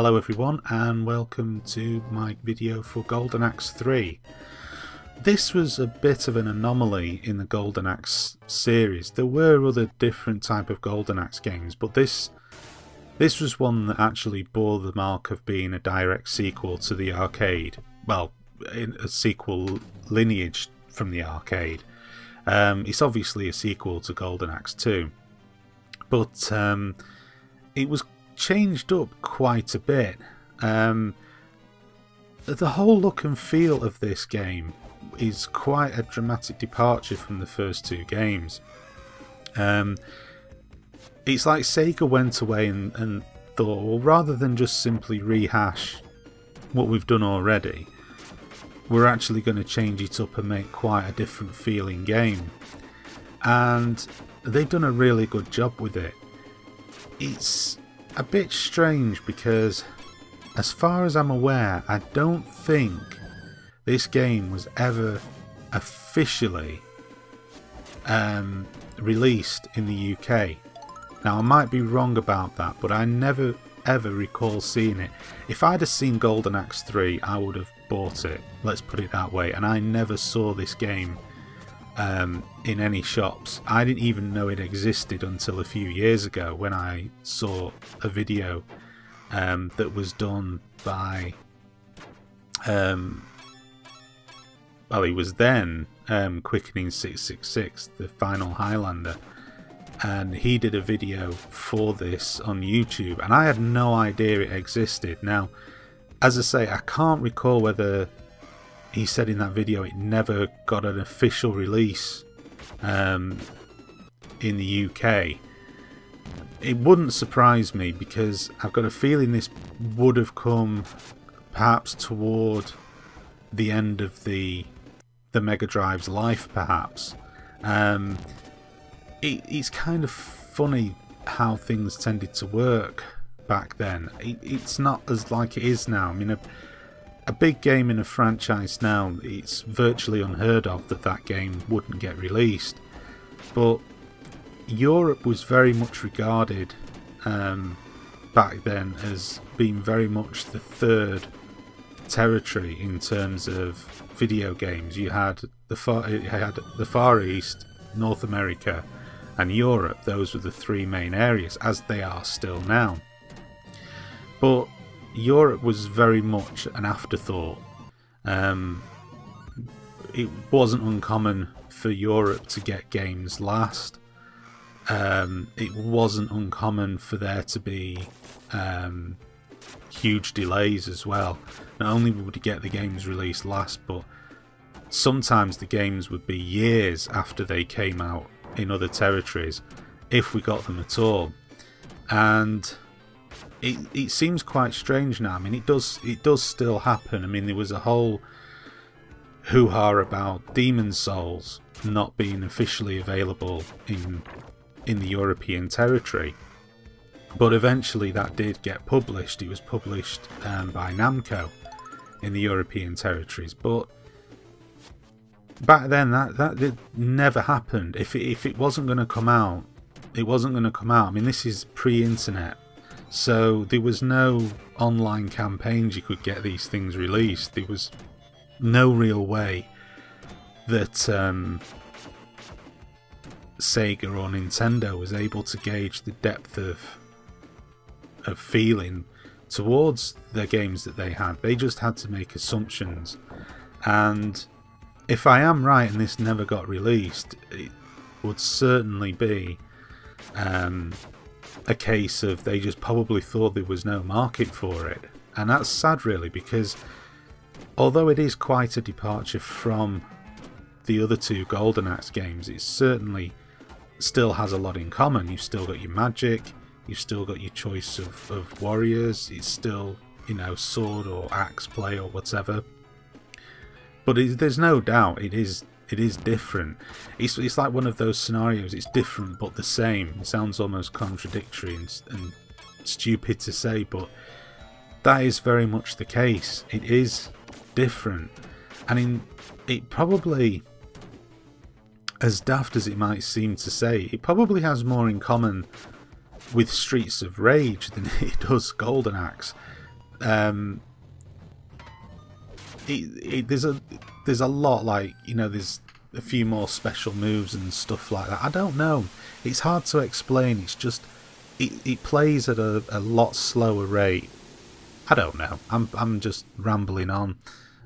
Hello everyone and welcome to my video for Golden Axe 3. This was a bit of an anomaly in the Golden Axe series. There were other different type of Golden Axe games, but this was one that actually bore the mark of being a direct sequel to the arcade. Well, a sequel lineage from the arcade. It's obviously a sequel to Golden Axe 2, but it was changed up quite a bit. The whole look and feel of this game is quite a dramatic departure from the first two games. It's like Sega went away and thought, well, rather than just simply rehash what we've done already, we're actually going to change it up and make quite a different feeling game. And they've done a really good job with it. It's a bit strange because, as far as I'm aware, I don't think this game was ever officially released in the UK. Now, I might be wrong about that, but I never ever recall seeing it. If I'd have seen Golden Axe 3, I would have bought it, let's put it that way, and I never saw this game in any shops. I didn't even know it existed until a few years ago when I saw a video that was done by well, he was then Quickening 666, the final Highlander, and he did a video for this on YouTube, and I had no idea it existed. Now, as I say, I can't recall whether he said in that video it never got an official release in the UK. It wouldn't surprise me, because I've got a feeling this would have come perhaps toward the end of the Mega Drive's life, perhaps. It's kind of funny how things tended to work back then. It's not as like it is now. I mean, a big game in a franchise now, it's virtually unheard of that game wouldn't get released. But Europe was very much regarded back then as being very much the third territory in terms of video games. You had the Far East, North America and Europe. Those were the three main areas, as they are still now. But Europe was very much an afterthought. It wasn't uncommon for Europe to get games last. It wasn't uncommon for there to be huge delays as well. Not only would you get the games released last, but sometimes the games would be years after they came out in other territories, if we got them at all. And it seems quite strange now. I mean, it does still happen. I mean, there was a whole hoo-ha about Demon's Souls not being officially available in the European territory, but eventually that did get published. It was published by Namco in the European territories, but back then that did never happened. If it wasn't going to come out, it wasn't going to come out. I mean, this is pre-internet, so there was no online campaigns you could get these things released. There was no real way that Sega or Nintendo was able to gauge the depth of feeling towards the games that they had. They just had to make assumptions. And if I am right and this never got released, it would certainly be a case of they just probably thought there was no market for it. And that's sad, really, because although it is quite a departure from the other two Golden Axe games, it certainly still has a lot in common. You've still got your magic, you've still got your choice of warriors, it's still, you know, sword or axe play or whatever. But there's no doubt it is different. It's like one of those scenarios. It's different but the same. It sounds almost contradictory and stupid to say, but that is very much the case. It is different, and it probably, as daft as it might seem to say, it probably has more in common with Streets of Rage than it does Golden Axe. there's a lot, like, you know, there's a few more special moves and stuff like that. I don't know. It's hard to explain. It's just it plays at a lot slower rate. I don't know. I'm just rambling on.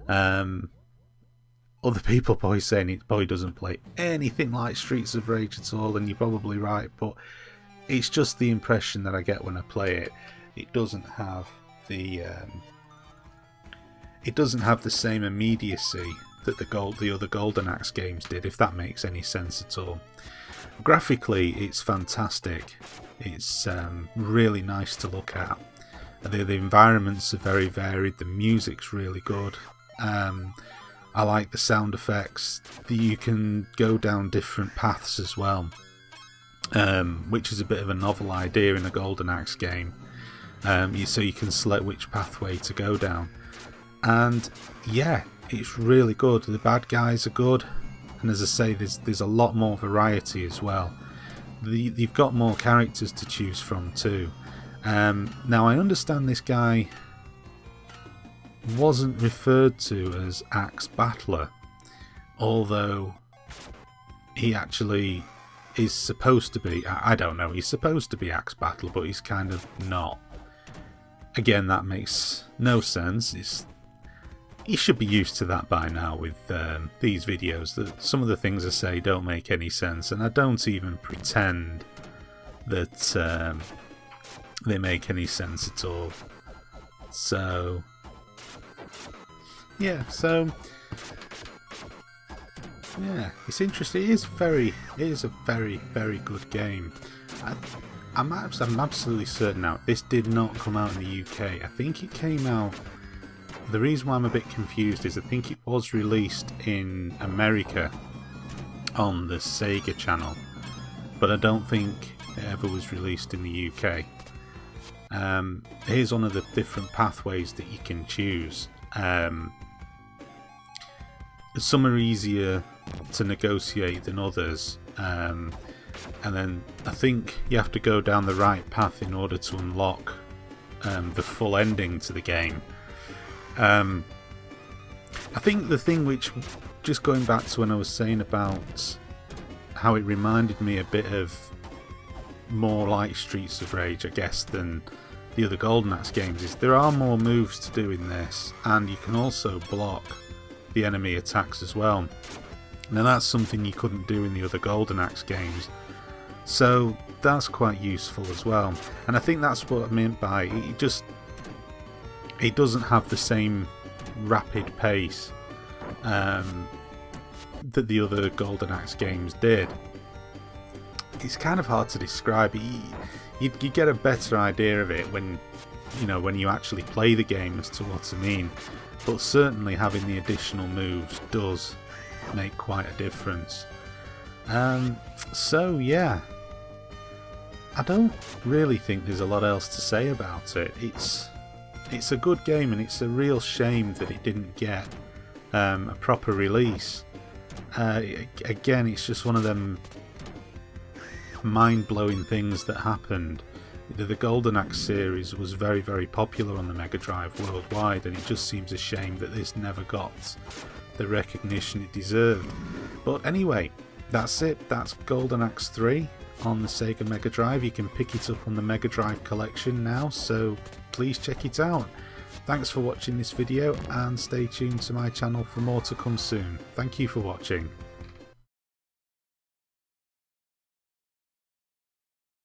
Other people probably saying it probably doesn't play anything like Streets of Rage at all, and you're probably right. But it's just the impression that I get when I play it. It doesn't have the same immediacy that the other Golden Axe games did, if that makes any sense at all. Graphically, it's fantastic. It's really nice to look at. The environments are very varied. The music's really good. I like the sound effects. You can go down different paths as well, which is a bit of a novel idea in a Golden Axe game. So you can select which pathway to go down. And yeah, it's really good. The bad guys are good, and as I say, there's a lot more variety as well. You've got more characters to choose from too. Now I understand this guy wasn't referred to as Axe Battler, although he actually is supposed to be. I don't know, he's supposed to be Axe Battler, but he's kind of not. Again, that makes no sense. You should be used to that by now with these videos, that some of the things I say don't make any sense, and I don't even pretend that they make any sense at all. So yeah, it's interesting. It is a very, very good game. I'm absolutely certain now this did not come out in the UK. I think it came out. The reason why I'm a bit confused is I think it was released in America on the Sega channel, but I don't think it ever was released in the UK. Here's one of the different pathways that you can choose. Some are easier to negotiate than others, and then I think you have to go down the right path in order to unlock the full ending to the game. I think the thing which, just going back to when I was saying about how it reminded me a bit of more like Streets of Rage, I guess, than the other Golden Axe games, is there are more moves to do in this, and you can also block the enemy attacks as well. Now that's something you couldn't do in the other Golden Axe games, so that's quite useful as well. And I think that's what I meant by it doesn't have the same rapid pace that the other Golden Axe games did. It's kind of hard to describe. You get a better idea of it when you actually play the game as to what I mean. But certainly having the additional moves does make quite a difference. So yeah, I don't really think there's a lot else to say about it. It's a good game, and it's a real shame that it didn't get a proper release. Again, it's just one of them mind-blowing things that happened. The Golden Axe series was very, very popular on the Mega Drive worldwide, and it just seems a shame that this never got the recognition it deserved. But anyway, that's it. That's Golden Axe 3 on the Sega Mega Drive. You can pick it up on the Mega Drive collection now, so please check it out. Thanks for watching this video, and stay tuned to my channel for more to come soon. Thank you for watching.